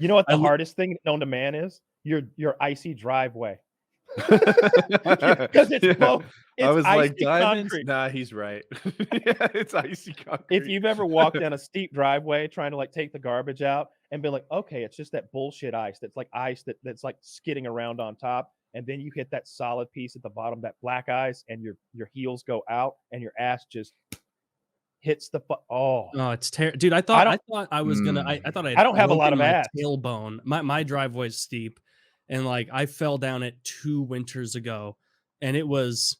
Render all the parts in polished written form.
You know what the hardest thing known to man is? Your icy driveway. Because it's both. It's I was like, icy diamonds? concrete. Nah, he's right. Yeah, it's icy concrete. If you've ever walked down a steep driveway trying to like take the garbage out and be like, okay, it's just that bullshit ice that's like ice that's like skidding around on top, and then you hit that solid piece at the bottom, that black ice, and your heels go out and your ass just hits the oh, it's terrible, dude. I thought I was gonna. I thought I don't have a lot of ass. Tailbone. My driveway's steep, and like I fell down it 2 winters ago, and it was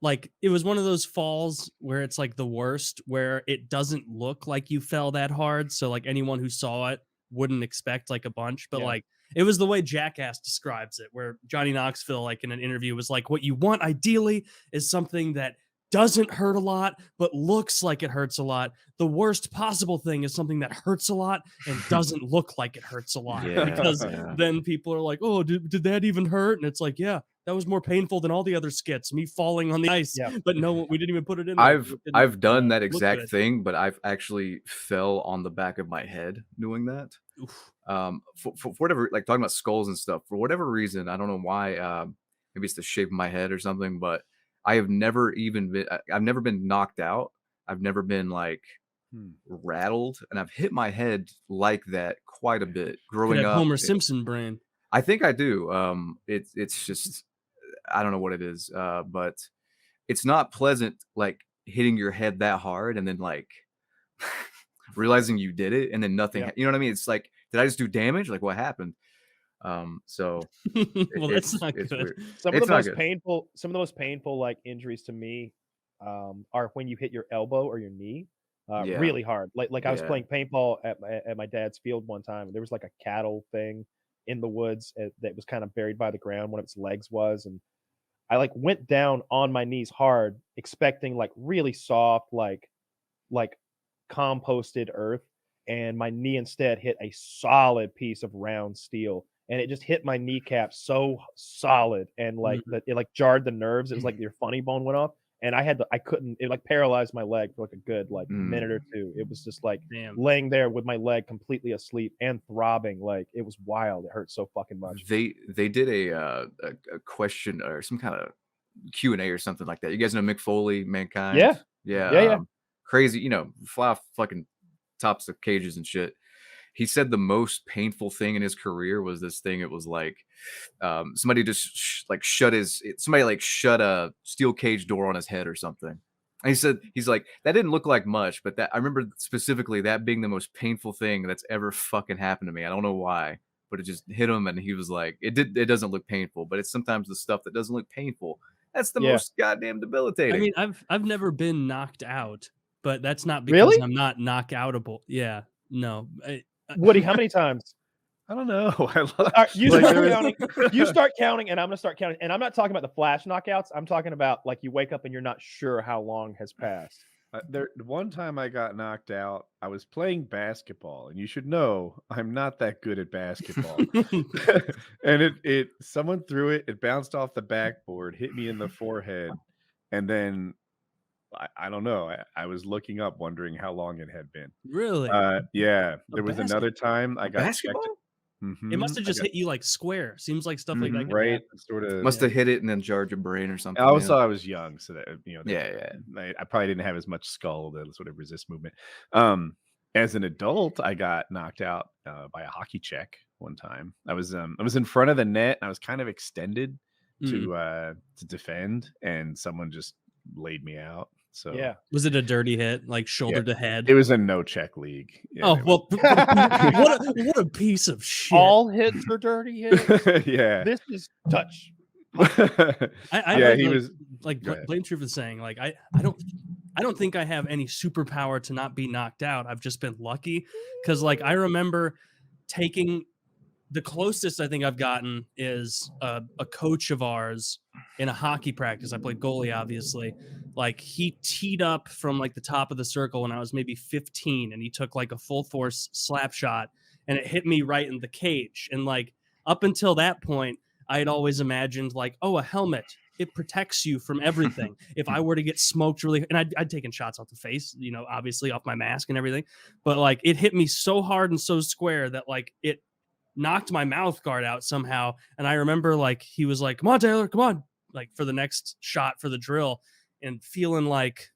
one of those falls where it's like the worst, where it doesn't look like you fell that hard. So like anyone who saw it wouldn't expect like a bunch, but like it was the way Jackass describes it, where Johnny Knoxville, like in an interview, was like, what you want ideally is something that doesn't hurt a lot, but looks like it hurts a lot. The worst possible thing is something that hurts a lot and doesn't look like it hurts a lot. Because then people are like, oh, did that even hurt? And it's like, yeah, that was more painful than all the other skits, me falling on the ice. But no, we didn't even put it in there. I've done that exact thing, but I've actually fell on the back of my head doing that. For whatever, like talking about skulls and stuff, for whatever reason, I don't know why, maybe it's the shape of my head or something, but I've never been knocked out. I've never been like rattled, and I've hit my head like that quite a bit growing up. Homer Simpson brain. I think I do. It's just, I don't know what it is, but it's not pleasant, like hitting your head that hard and then like realizing you did it and then nothing. You know what I mean? It's like, did I just do damage? Like what happened? So well, that's not good. Weird. Some of the most painful like injuries to me are when you hit your elbow or your knee really hard. Like I was playing paintball at my dad's field one time, and there was like a cattle thing in the woods that was kind of buried by the ground. One of its legs was, and I like went down on my knees hard, expecting like really soft, like composted earth, and my knee instead hit a solid piece of round steel, and it just hit my kneecap so solid, and like it like jarred the nerves. It was like your funny bone went off, and it like paralyzed my leg for like a good like minute or two. It was just like laying there with my leg completely asleep and throbbing. Like it was wild. It hurt so fucking much. They did a question or some kind of Q&A or something like that. You guys know Mick Foley, Mankind? Yeah. Crazy, you know, fly off fucking tops of cages and shit. He said the most painful thing in his career was this thing. It was like somebody just shut a steel cage door on his head or something. And he said, he's like, that didn't look like much, but that I remember specifically that being the most painful thing that's ever fucking happened to me. I don't know why, but it just hit him, and he was like, it doesn't look painful, but it's sometimes the stuff that doesn't look painful that's the most goddamn debilitating. I mean, I've never been knocked out, but that's not because I'm not knockoutable. Yeah, no. Woody, how many times? I don't know. You start counting, and I'm gonna start counting. And I'm not talking about the flash knockouts. I'm talking about like you wake up and you're not sure how long has passed. One time I got knocked out. I was playing basketball, and you should know I'm not that good at basketball. And someone threw it. It bounced off the backboard, hit me in the forehead, and then I don't know. I was looking up, wondering how long it had been. Really? Yeah. There was another time I got checked. It must have just hit you like square. Seems like stuff like that. Right. Sort of. Must have hit it and then jarred your brain or something. Also, I was young, so that I probably didn't have as much skull to sort of resist movement. As an adult, I got knocked out by a hockey check one time. I was in front of the net. And I was kind of extended to defend, and someone just laid me out. So was it a dirty hit, like shoulder to head? It was a no check league. Yeah, well, what a piece of shit! All hits are dirty hits. Yeah, this is touch. He was like BlameTruth is saying, like I don't think I have any superpower to not be knocked out. I've just been lucky, because like I remember taking. The closest I think I've gotten is a coach of ours in a hockey practice. I played goalie, obviously. Like he teed up from like the top of the circle when I was maybe 15, and he took like a full force slap shot, and it hit me right in the cage. And like up until that point, I had always imagined like, oh, a helmet, it protects you from everything. If I were to get smoked really, and I'd taken shots off the face, obviously off my mask and everything, but like it hit me so hard and so square that like it knocked my mouth guard out somehow. And I remember like he was like, "Come on, Taylor, come on," like for the next shot for the drill, and feeling like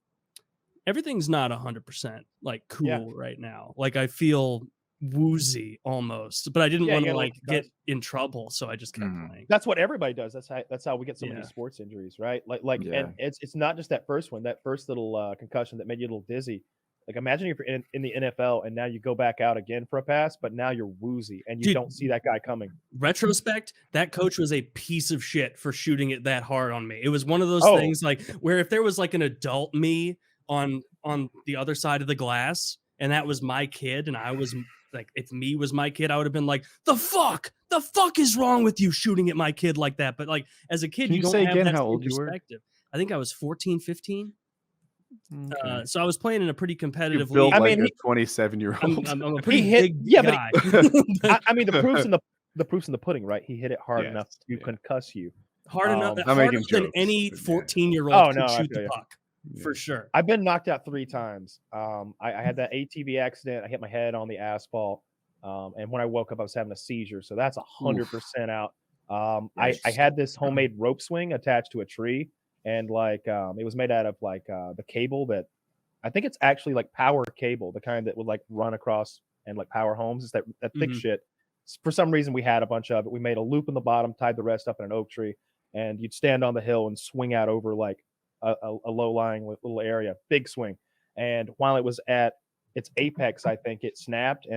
everything's not 100% like cool right now. Like I feel woozy almost, but I didn't want to like get in trouble, so I just kept playing. That's what everybody does. That's how we get so many sports injuries, right? And it's not just that first one, that first little concussion that made you a little dizzy. Like imagine if you're in the NFL and now you go back out again for a pass, but now you're woozy and you don't see that guy coming. Retrospect, that coach was a piece of shit for shooting it that hard on me. It was one of those things like where if there was like an adult me on the other side of the glass and that was my kid and I was like, if me was my kid, I would have been like, the fuck is wrong with you shooting at my kid like that? But like as a kid, you don't have that how old perspective. I think I was 14, 15. Okay. So I was playing in a pretty competitive league. I mean, 27-year-old. I'm a pretty big guy. But I mean, the proof's in the pudding, right? He hit it hard enough to concuss you. Hard enough, harder than any 14-year-old could shoot the puck. For sure. I've been knocked out 3 times. I had that ATV accident. I hit my head on the asphalt. And when I woke up, I was having a seizure. So that's 100% out. I had this homemade rope swing attached to a tree. And like it was made out of like the cable that I think it's actually like power cable, the kind that would like run across and like power homes. It's that thick shit. For some reason, we had a bunch of it. We made a loop in the bottom, tied the rest up in an oak tree, and you'd stand on the hill and swing out over like a low-lying little area, big swing. And while it was at its apex, I think it snapped,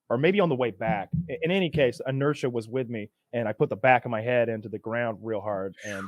or maybe on the way back. In any case, inertia was with me, and I put the back of my head into the ground real hard, and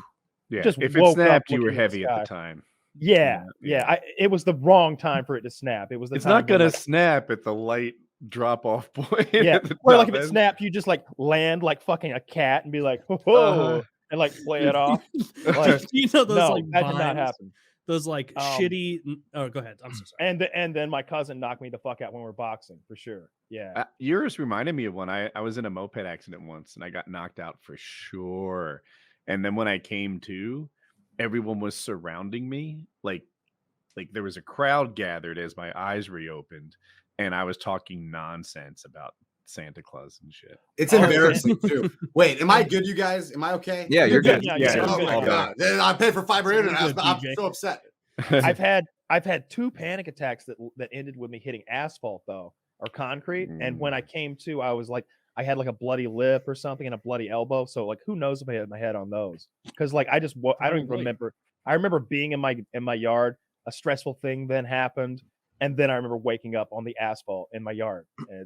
just if it snapped, you were heavy at the time. Yeah. It was the wrong time for it to snap. It was. It's not gonna snap at the light drop-off point. Yeah, or like if it snapped, you just like land like fucking a cat and be like, whoa. And like play it off. Like, you know those like that did not happen. Those like shitty. Oh, go ahead. I'm so sorry. And then my cousin knocked me the fuck out when we were boxing for sure. Yeah. Yours reminded me of one. I was in a moped accident once and I got knocked out for sure. And then when I came to, everyone was surrounding me. Like there was a crowd gathered as my eyes reopened, and I was talking nonsense about Santa Claus and shit. It's embarrassing too. Wait, am I good, you guys? Am I okay? Yeah, you're good. Yeah. Oh my god! I paid for fiber internet. I'm so upset. I've had 2 panic attacks that ended with me hitting asphalt though, or concrete. And when I came to, I was like, I had like a bloody lip or something and a bloody elbow. So like, who knows if I had my head on those? Because like I don't even remember. I remember being in my yard. A stressful thing then happened. And then I remember waking up on the asphalt in my yard.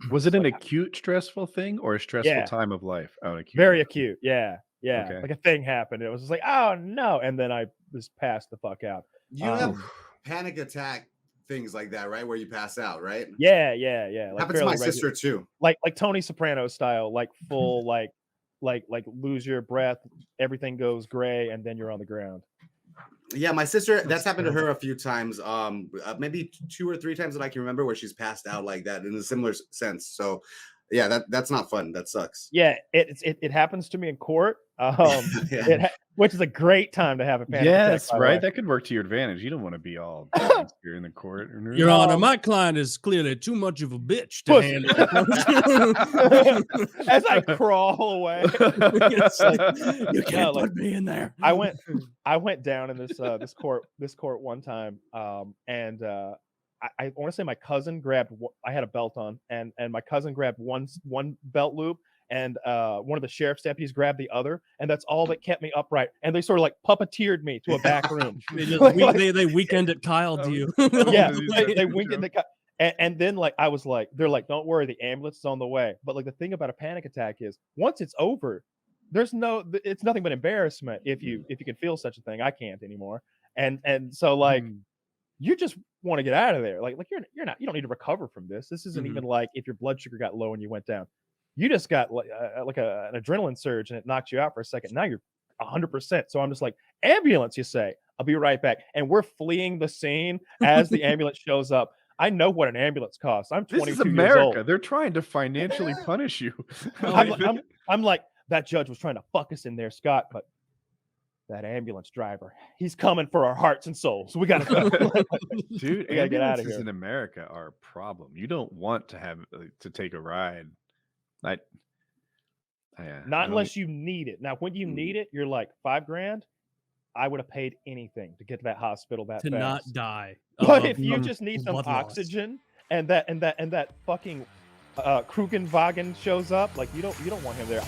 Was it an acute stressful thing or a stressful time of life? Oh, acute. Very acute. Yeah. Okay. Like a thing happened. It was just like, oh no. And then I just passed the fuck out. You have panic attack things like that, right? Where you pass out, right? Yeah. Like happened to my sister too. Like Tony Soprano style, like full, like lose your breath, everything goes gray, and then you're on the ground. Yeah, my sister, that's happened to her a few times. Maybe 2 or 3 times that I can remember where she's passed out like that in a similar sense. So yeah, that's not fun. That sucks. Yeah, it happens to me in court. Which is a great time to have a panic attack. Right. That could work to your advantage. You don't want to be all here in the court. Your Honor, my client is clearly too much of a bitch to handle. As I crawl away, you can't put me in there. I went down in this court one time, and I want to say my cousin grabbed. I had a belt on, and my cousin grabbed one belt loop. And one of the sheriff's deputies grabbed the other, and that's all that kept me upright. And they sort of like puppeteered me to a back room. They weekended Kyle to you. Yeah, they weekended Kyle. And then like I was like, they're like, don't worry, the ambulance is on the way. But like the thing about a panic attack is once it's over, it's nothing but embarrassment if you can feel such a thing. I can't anymore. And so like you just want to get out of there. Like you don't need to recover from this. This isn't even like if your blood sugar got low and you went down. You just got like an adrenaline surge and it knocked you out for a second. Now you're 100%. So I'm just like, ambulance, you say. I'll be right back. And we're fleeing the scene as the ambulance shows up. I know what an ambulance costs. I'm 22 years old. This is America. They're trying to financially punish you. I'm like, that judge was trying to fuck us in there, Scott, but that ambulance driver, he's coming for our hearts and souls. We gotta go. Dude, we gotta get out of here. In America are a problem. You don't want to have to take a ride. Not unless you need it. Now, when you need it, you're like $5,000. I would have paid anything to get to that hospital that to fast. not die. But if you just need some oxygen and that fucking Krugenwagen shows up, like you don't want him there.